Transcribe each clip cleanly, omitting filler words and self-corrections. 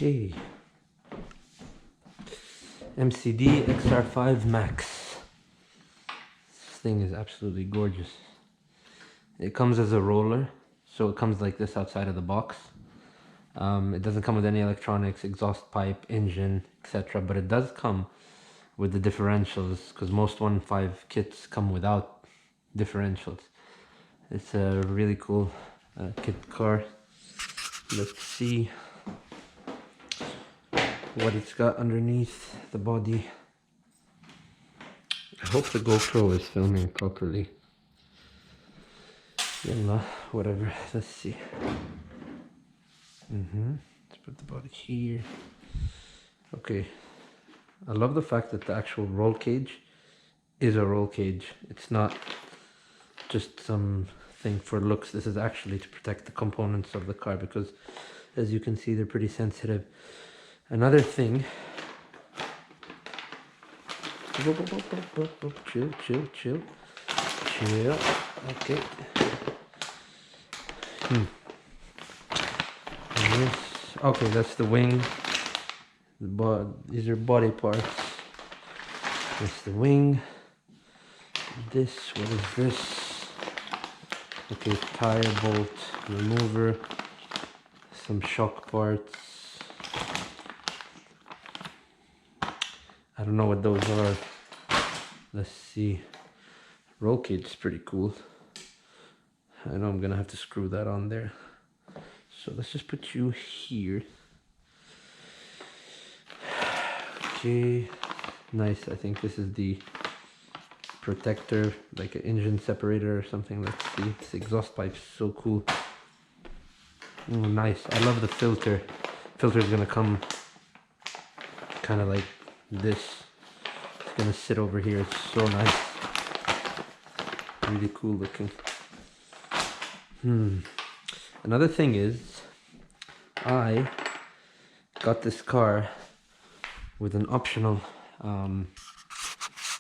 Okay. MCD XR5 MAX. This thing is absolutely gorgeous. It comes as a roller, so it comes like this outside of the box. It doesn't come with any electronics, exhaust pipe, engine, etc. But it does come with the differentials, because most 1.5 kits come without differentials. It's a really cool kit car. Let's see what it's got underneath the body. I hope the GoPro is filming properly. Yalla, whatever. Let's see. Let's put the body here. Okay. I love the fact that the actual roll cage is a roll cage. It's not just some thing for looks. This is actually to protect the components of the car, because as you can see, they're pretty sensitive. Another thing. Chill. Okay. Okay, that's the wing. These are body parts. That's the wing. This, what is this? Okay, tire bolt remover. Some shock parts. I don't know what those are. Let's see. Roll cage is pretty cool. I know I'm gonna have to screw that on there. So let's just put you here. Okay, nice. I think this is the protector, like an engine separator or something. Let's see. This exhaust pipe is so cool. Oh, nice. I love the filter. Filter is gonna come kind of like this. It's gonna sit over here. It's so nice. Really cool looking. Another thing is, I got this car with an optional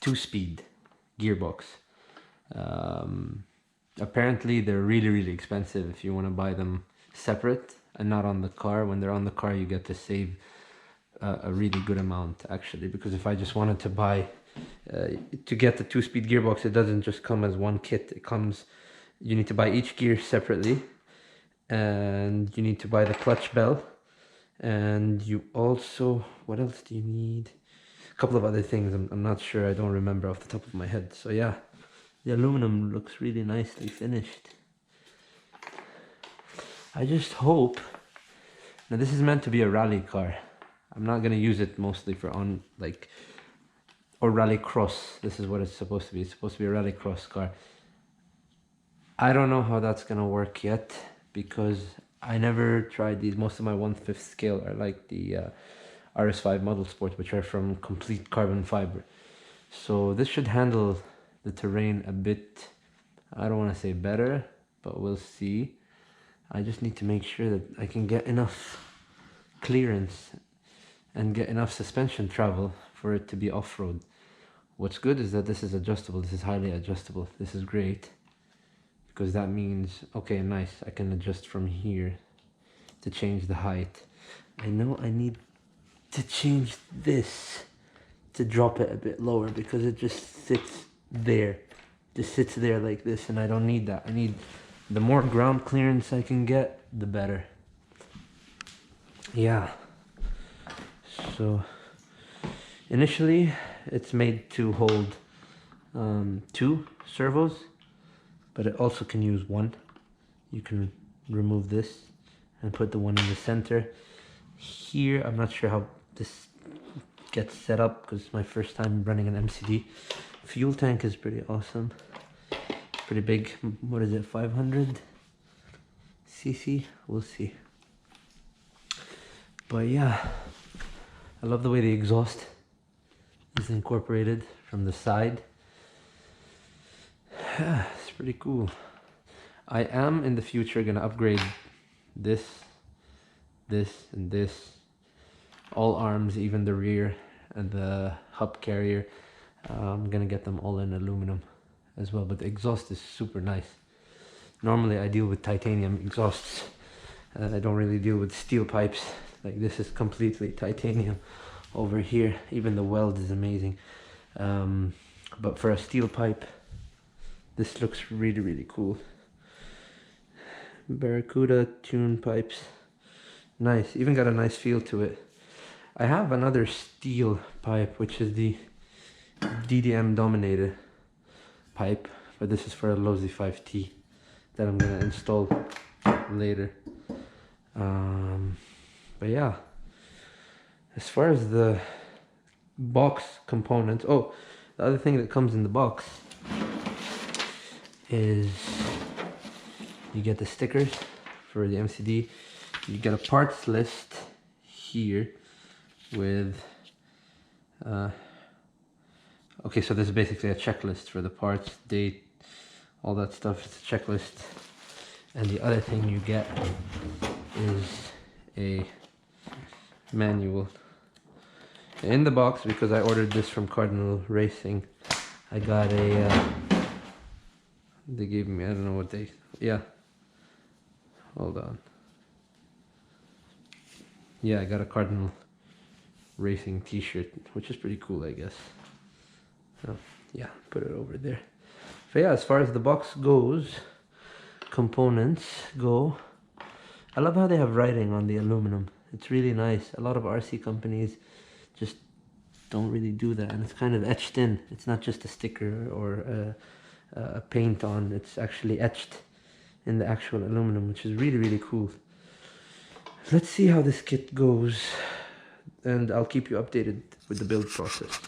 2-speed gearbox. Apparently they're really expensive if you want to buy them separate and not on the car. When they're on the car, you get to save a really good amount, actually, because if I just wanted to buy to get the 2-speed gearbox, it doesn't just come as one kit. It comes, you need to buy each gear separately, and you need to buy the clutch bell, and you also, what else do you need? A couple of other things. I'm not sure, I don't remember off the top of my head. So yeah, the aluminum looks really nicely finished. I just hope, now this is meant to be a rally car. I'm not gonna use it mostly for or rally cross. This is what it's supposed to be. It's supposed to be a rally cross car. I don't know how that's gonna work yet, because I never tried these. Most of my 1/5 scale are like the RS5 Model Sport, which are from complete carbon fiber. So this should handle the terrain a bit, I don't want to say better, but we'll see. I just need to make sure that I can get enough clearance and get enough suspension travel for it to be off-road. What's good is that this is adjustable. This is highly adjustable. This is great, because that means, okay, nice, I can adjust from here to change the height. I know I need to change this to drop it a bit lower, because it just sits there. Just sits there like this, and I don't need that. I need, the more ground clearance I can get, the better. Yeah. So initially it's made to hold 2 servos, but it also can use 1. You can remove this and put the one in the center. Here, I'm not sure how this gets set up, because it's my first time running an MCD. Fuel tank is pretty awesome. Pretty big. What is it, 500 cc? We'll see. But yeah, I love the way the exhaust is incorporated from the side. Yeah, it's pretty cool. I am in the future gonna upgrade this, and this. All arms, even the rear and the hub carrier. I'm gonna get them all in aluminum as well, but the exhaust is super nice. Normally I deal with titanium exhausts. I don't really deal with steel pipes. Like this is completely titanium over here. Even the weld is amazing. But for a steel pipe, this looks really, really cool. Barracuda tune pipes. Nice, even got a nice feel to it. I have another steel pipe, which is the DDM dominated pipe, but this is for a Lozi 5T that I'm gonna install later. But yeah, as far as the box components, oh, the other thing that comes in the box is you get the stickers for the MCD. You get a parts list here with okay, so this is basically a checklist for the parts, date, all that stuff. It's a checklist. And the other thing you get is a manual in the box. Because I ordered this from Cardinal Racing, I got a they gave me, I don't know what they, yeah, hold on, yeah, I got a Cardinal Racing t-shirt, which is pretty cool, I guess. So yeah, put it over there. So yeah, as far as the box goes, components go, I love how they have writing on the aluminum. It's really nice. A lot of RC companies just don't really do that, and it's kind of etched in. It's not just a sticker or a paint on, it's actually etched in the actual aluminum, which is really, really cool. Let's see how this kit goes, and I'll keep you updated with the build process.